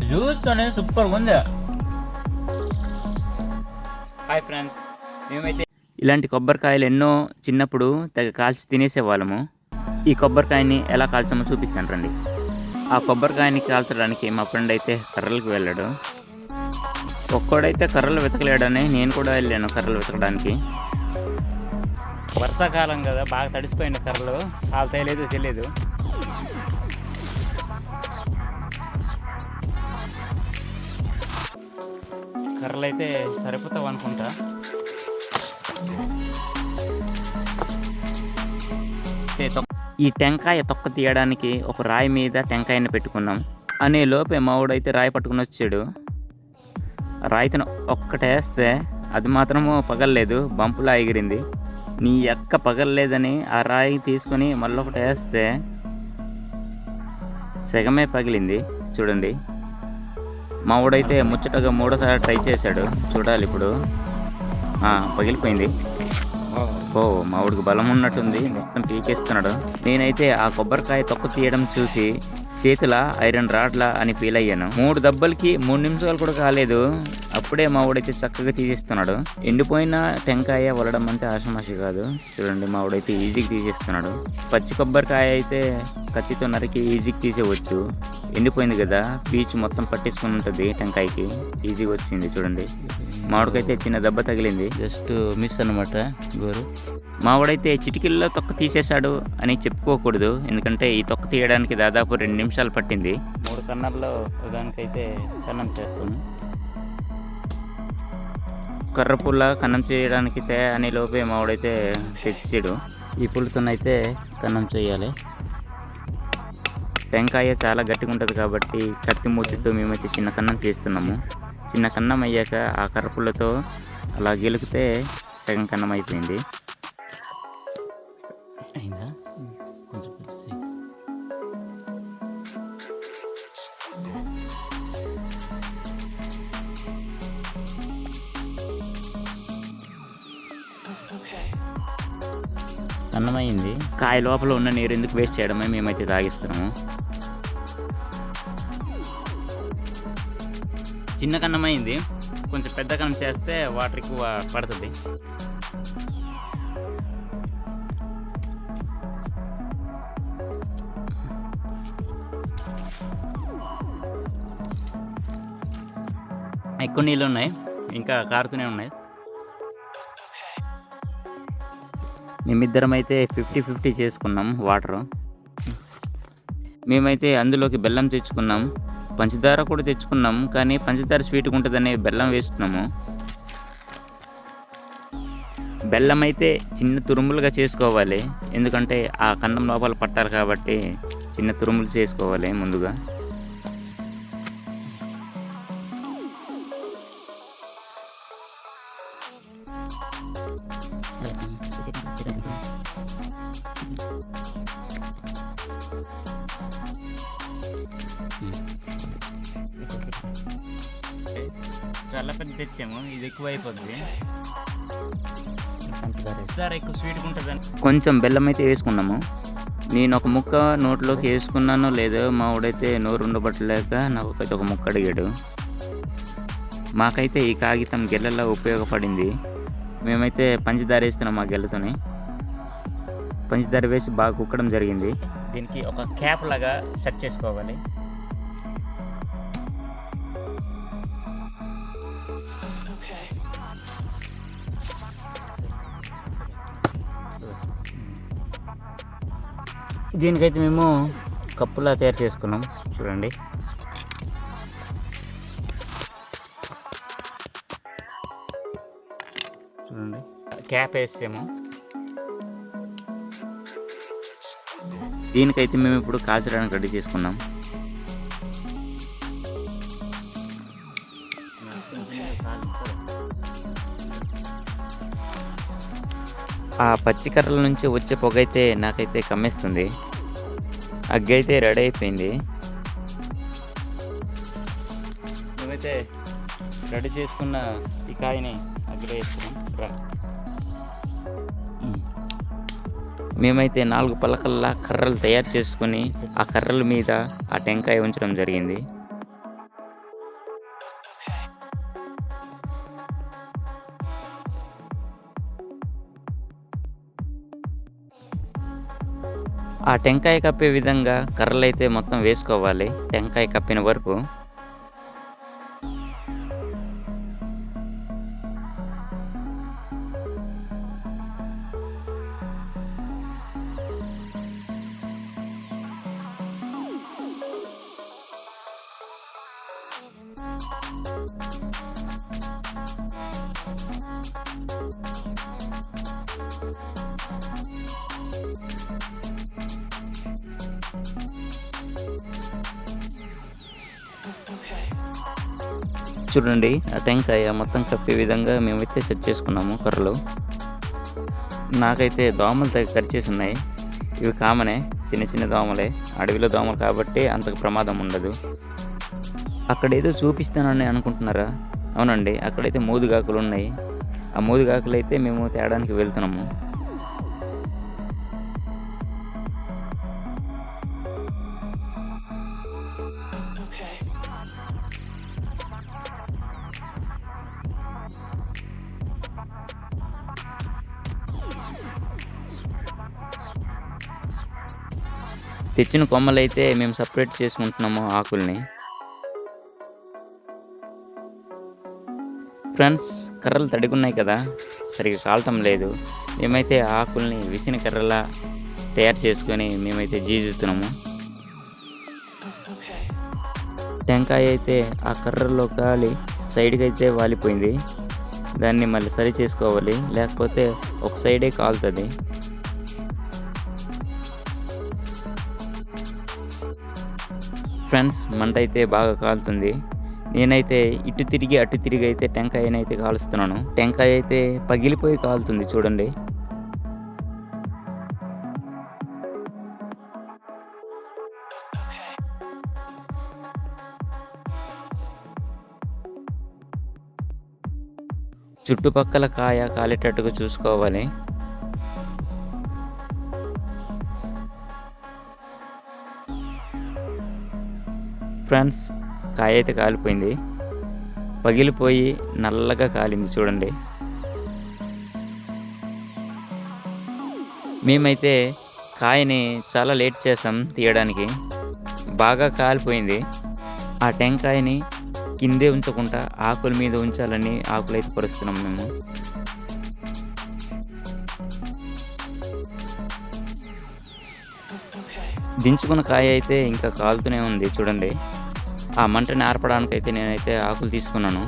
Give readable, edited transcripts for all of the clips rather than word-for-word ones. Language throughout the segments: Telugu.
జ్యూస్ అనేది సూపర్గా ఉంది. హాయ్ ఫ్రెండ్స్, మేమైతే ఇలాంటి కొబ్బరికాయలు ఎన్నో చిన్నప్పుడు తెగ కాల్చి తినేసేవాళ్ళము. ఈ కొబ్బరికాయని ఎలా కాల్చామో చూపిస్తాను రండి. ఆ కొబ్బరికాయని కాల్చడానికి మా ఫ్రెండ్ అయితే కర్రలకు వెళ్ళాడు. ఒక్కడైతే కర్రలు వెతకలేడని నేను కూడా వెళ్ళాను కర్రలు వెతకడానికి. వర్షాకాలం కదా, బాగా తడిసిపోయిన కర్రలు కాలుతాయలేదో తెలియదు. కర్రలు అయితే సరిపోతావు అనుకుంటా. ఈ టెంకాయ తొక్క తీయడానికి ఒక రాయి మీద టెంకాయని పెట్టుకున్నాం అనే లోపే మావుడైతే రాయి పట్టుకుని వచ్చాడు. రాయితను ఒక్కటేస్తే అది మాత్రము పగలలేదు, బంపులా ఎగిరింది. నీ ఎక్క పగలలేదని ఆ రాయి తీసుకొని మళ్ళీ ఒకటి వేస్తే సగమే పగిలింది. చూడండి, మావుడైతే ముచ్చటగా మూడోసారి ట్రై చేశాడు. చూడాలి ఇప్పుడు. పగిలిపోయింది. ఓ, మావుడికి బలం ఉన్నట్టుంది, మొత్తం పీకేస్తున్నాడు. నేనైతే ఆ కొబ్బరికాయ తొక్క తీయడం చూసి చేతుల ఐరన్ రాడ్లా అని ఫీల్ అయ్యాను. 3 దెబ్బలకి 3 నిమిషాలు కూడా కాలేదు, అప్పుడే మావుడైతే చక్కగా తీసేస్తున్నాడు. ఎండిపోయిన టెంకాయ వలడం అంటే ఆషమాషి కాదు. చూడండి, మావుడైతే ఈజీగా తీసేస్తున్నాడు. పచ్చి కొబ్బరికాయ అయితే కత్తితో నరికి ఈజీగా తీసేవచ్చు. ఎండిపోయింది కదా, పీచు మొత్తం పట్టేసుకుని ఉంటుంది టెంకాయకి, ఈజీగా వచ్చింది. చూడండి, మామిడికైతే చిన్న దెబ్బ తగిలింది, జస్ట్ మిస్ అనమాట గోరు. మావాడైతే చిటికిల్లో తొక్క తీసేశాడు అని చెప్పుకోకూడదు, ఎందుకంటే ఈ తొక్క తీయడానికి దాదాపు 2 నిమిషాలు పట్టింది. 3 కన్నర్లో దానికైతే కన్నం చేస్తాము. కర్ర పుల్ల కన్నం చేయడానికి అనే లోపే మావాడైతే తెచ్చాడు. ఈ పుల్లతోనైతే కన్నం చేయాలి. టెంకాయ చాలా గట్టిగా ఉంటుంది కాబట్టి కత్తి మూతితో మేమైతే చిన్న కన్నం చేస్తున్నాము. చిన్న కన్నం అయ్యాక ఆ కర్రపుల్లతో అలా గెలికితే సగం కన్నం అయిపోయింది. అయిందా? కొంచెం అన్నమైంది. కాయ లోపల ఉన్న నీరు ఎందుకు వేస్ట్ చేయడమే మేమైతే తాగిస్తున్నాము. చిన్న కన్నమైంది, కొంచెం పెద్ద కన్నం చేస్తే వాటర్ ఎక్కువ పడుతుంది. ఎక్కువ నీళ్ళు ఉన్నాయి, ఇంకా కారుతూనే ఉన్నాయి. మేమిద్దరం అయితే 50-50 చేసుకున్నాం వాటరు. మేమైతే అందులోకి బెల్లం తెచ్చుకున్నాం, పంచదార కూడా తెచ్చుకున్నాం. కానీ పంచదార స్వీట్గా ఉంటుందని బెల్లం వేస్తున్నాము. బెల్లం అయితే చిన్న తురుములుగా చేసుకోవాలి, ఎందుకంటే ఆ కన్నం లోపల పట్టాలి కాబట్టి చిన్న తురుములు చేసుకోవాలి ముందుగా. చాలా పెద్ద తెచ్చాము, ఇది ఎక్కువ అయిపోతుంది. సార్ ఎక్కువ స్వీట్గా ఉంటుందని కొంచెం బెల్లం అయితే వేసుకున్నాము. నేను ఒక ముక్క నోట్లోకి వేసుకున్నానో లేదో మావాడైతే నోరు ఉండబట్టలేక నాకు ఒక ముక్క అడిగాడు. మాకైతే ఈ కాగితం గెల్లలా ఉపయోగపడింది. మేమైతే పంచదార వేస్తున్నాం. ఆ గెల్లతోని పంచదార వేసి బాగా కుక్కడం జరిగింది. దీనికి ఒక క్యాప్ లాగా సెట్ చేసుకోవాలి. దీనికైతే మేము కప్పులా తయారు చేసుకున్నాం. చూడండి, చూడండి, క్యాప్ వేసాము. దీనికైతే మేము ఇప్పుడు కాల్చడానికి రెడీ చేసుకున్నాం. ఆ పచ్చి కర్రల నుంచి వచ్చే పొగ అయితే నాకైతే కమ్మేస్తుంది. అగ్గి అయితే రెడీ అయిపోయింది. మేమైతే రెడీ చేసుకున్న ఈ కాయని అగ్గిలో వేసుకున్నాం. మేమైతే 4 పలకల్లా కర్రలు తయారు చేసుకొని ఆ కర్రల మీద ఆ టెంకాయ ఉంచడం జరిగింది. ఆ టెంకాయ కప్పే విధంగా కర్రలైతే మొత్తం వేసుకోవాలి టెంకాయ కప్పిన వరకు. చూడండి ఆ టెంకాయ మొత్తం కప్పే విధంగా మేమైతే సెట్ చేసుకున్నాము కర్రలు. నాకైతే దోమలు కరిచేసి ఉన్నాయి. ఇవి కామనే, చిన్న చిన్న దోమలే, అడవిలో దోమలు కాబట్టి అంతకు ప్రమాదం ఉండదు. అక్కడేదో చూపిస్తానని అనుకుంటున్నారా? అవునండి, అక్కడైతే మోదుగాకులు ఉన్నాయి. ఆ మోదుగాకులు అయితే మేము తేడానికి వెళ్తున్నాము. తెచ్చిన కొమ్మలైతే మేము సపరేట్ చేసుకుంటున్నాము ఆకుల్ని. ఫ్రెండ్స్, కర్రలు తడిగున్నాయి కదా, సరిగ్గా కాలటం లేదు. మేమైతే ఆకుల్ని విసిన కర్రలా తయారు చేసుకొని మేమైతే జీజుతున్నాము. టెంకాయ అయితే ఆ కర్రల్లో కాలి సైడ్కి అయితే వాలిపోయింది. దాన్ని మళ్ళీ సరి చేసుకోవాలి, లేకపోతే ఒక సైడే కాలుతుంది. ఫ్రెండ్స్, మంట అయితే బాగా కాలుతుంది. నేనైతే ఇటు తిరిగి అటు తిరిగి అయితే టెంకాయనైతే కాలుస్తున్నాను. టెంకాయ అయితే పగిలిపోయి కాలుతుంది చూడండి. చుట్టుపక్కల కాయ కాలేటట్టుగా చూసుకోవాలి. ఫ్రెండ్స్, కాయ అయితే కాలిపోయింది, పగిలిపోయి నల్లగా కాలింది చూడండి. మేమైతే కాయని చాలా లేట్ చేసాం తీయడానికి, బాగా కాలిపోయింది. ఆ టెంకాయని కిందే ఉంచకుండా ఆకుల మీద ఉంచాలని ఆకులైతే పరుస్తున్నాం మేము. దించుకున్న కాయ అయితే ఇంకా కాలుతూనే ఉంది చూడండి. ఆ మంటని ఆర్పడానికైతే నేనైతే ఆకులు తీసుకున్నాను.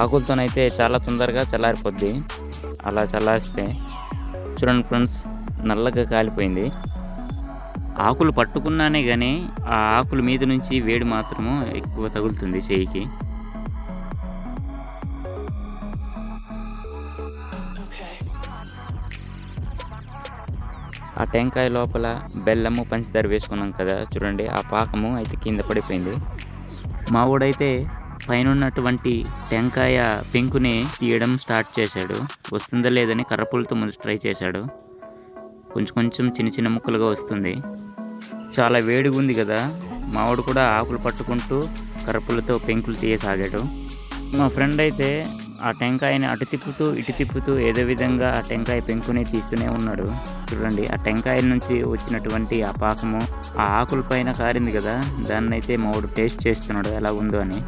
ఆకులతోనైతే చాలా తొందరగా చల్లారిపోద్ది. అలా చల్లారిస్తే చూడండి ఫ్రెండ్స్, నల్లగా కాలిపోయింది. ఆకులు పట్టుకున్నానే కానీ ఆ ఆకుల మీద నుంచి వేడి మాత్రము ఎక్కువ తగులుతుంది చేయికి. ఆ టెంకాయ లోపల బెల్లము పంచదార వేసుకున్నాం కదా చూడండి, ఆ పాకము అయితే కింద పడిపోయింది. మా వాడైతే పైనున్నటువంటి టెంకాయ పెంకుని తీయడం స్టార్ట్ చేశాడు. వస్తుందా లేదని కర్రపులతో ముందు ట్రై చేశాడు. కొంచెం కొంచెం చిన్న చిన్న ముక్కలుగా వస్తుంది. చాలా వేడిగా ఉంది కదా, మావాడు కూడా ఆకులు పట్టుకుంటూ కర్రపులతో పెంకులు తీయసాగాడు. మా ఫ్రెండ్ అయితే ఆ టెంకాయని అటు తిప్పుతూ ఇటు తిప్పుతూ ఏదో విధంగా ఆ టెంకాయ పెంకుని తీస్తూనే ఉన్నాడు. చూడండి, ఆ టెంకాయల నుంచి వచ్చినటువంటి ఆ పాకము ఆ ఆకుల పైన కారింది కదా, దాన్ని అయితే మావాడు టేస్ట్ చేస్తున్నాడు ఎలా ఉందో అని.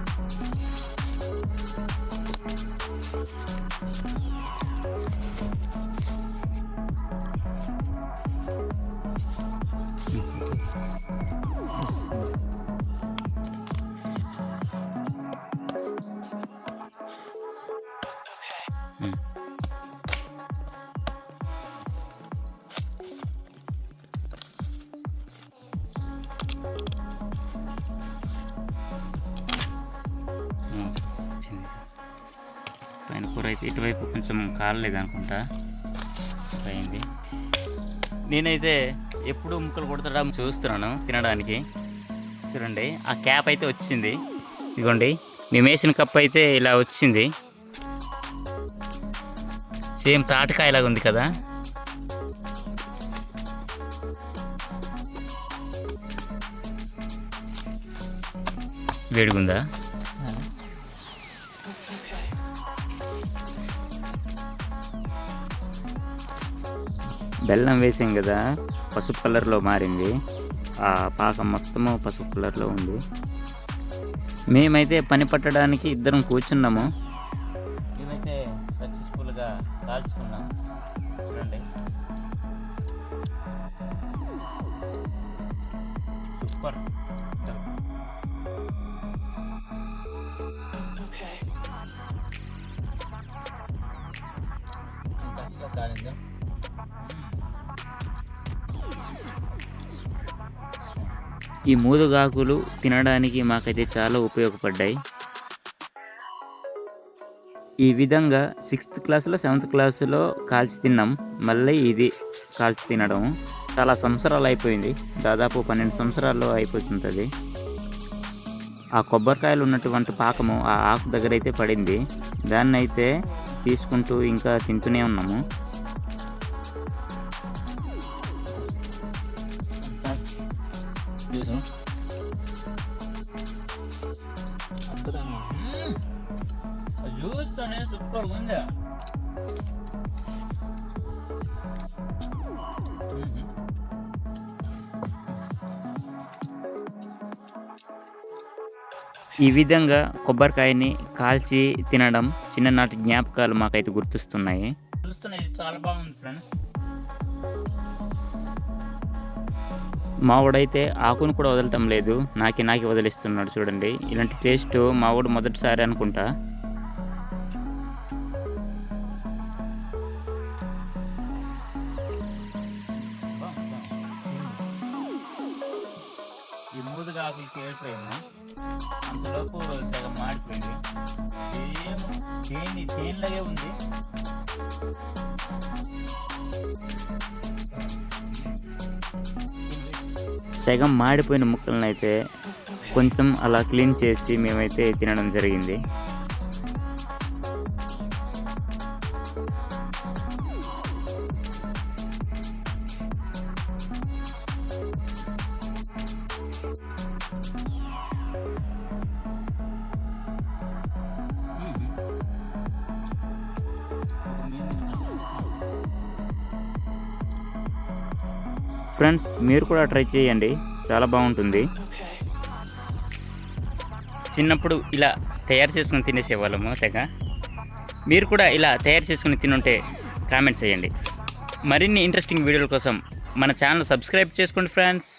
పైన కూర అయితే ఇటువైపు కొంచెం కాలలేదు అనుకుంటా, అయింది. నేనైతే ఎప్పుడు ముక్కలు కొడతాడా చూస్తున్నాను తినడానికి. చూడండి, ఆ క్యాప్ అయితే వచ్చింది. ఇదిగోండి, మేము వేసిన కప్ అయితే ఇలా వచ్చింది. సేమ్ తాటికాయలాగా ఉంది కదా. వేడిగుందా? బెల్లం వేసాం కదా, పసుపు కలర్లో మారింది. ఆ పాకం మొత్తము పసుపు కలర్లో ఉంది. మేమైతే పని పట్టడానికి ఇద్దరం కూర్చున్నాము. మేమైతే సక్సెస్ఫుల్గా కాల్చుకున్నాం. చూడండి, సూపర్. ఈ మూదుగాకులు తినడానికి మాకైతే చాలా ఉపయోగపడ్డాయి. ఈ విధంగా 6th క్లాసులో 7th క్లాసులో కాల్చి తిన్నాం. మళ్ళీ ఇది కాల్చి తినడం చాలా సంవత్సరాలు అయిపోయింది. దాదాపు 12 సంవత్సరాల్లో అయిపోతుంటుంది. ఆ కొబ్బరికాయలు ఉన్నటువంటి పాకము ఆ ఆకు దగ్గర అయితే పడింది. దాన్ని అయితే తీసుకుంటూ ఇంకా తింటూనే ఉన్నాము. సూపర్ ఉంది. ఈ విధంగా కొబ్బరికాయని కాల్చి తినడం చిన్ననాటి జ్ఞాపకాలు మాకైతే గుర్తొస్తున్నాయి. చాలా బాగుంది ఫ్రెండ్స్. మావాడైతే ఆకును కూడా వదలటం లేదు, నాకి వదిలిస్తున్నాడు. చూడండి, ఇలాంటి టేస్ట్ మావాడు మొదటిసారి అనుకుంటా. ఈ మూదుగా ఆకులు కేడిపోయింది, అంతలోపు సగం మాడిపోయింది. తేనెలాగే ఉంది. సగం మాడిపోయిన ముక్కలను అయితే కొంచెం అలా క్లీన్ చేసి మేమైతే తినడం జరిగింది. ఫ్రెండ్స్, మీరు కూడా ట్రై చేయండి, చాలా బాగుంటుంది. చిన్నప్పుడు ఇలా తయారు చేసుకుని తినేసేవాళ్ళము తెగ. మీరు కూడా ఇలా తయారు చేసుకుని తినుంటే కామెంట్ చేయండి. మరిన్ని ఇంట్రెస్టింగ్ వీడియోల కోసం మన ఛానల్ సబ్స్క్రైబ్ చేసుకోండి ఫ్రెండ్స్.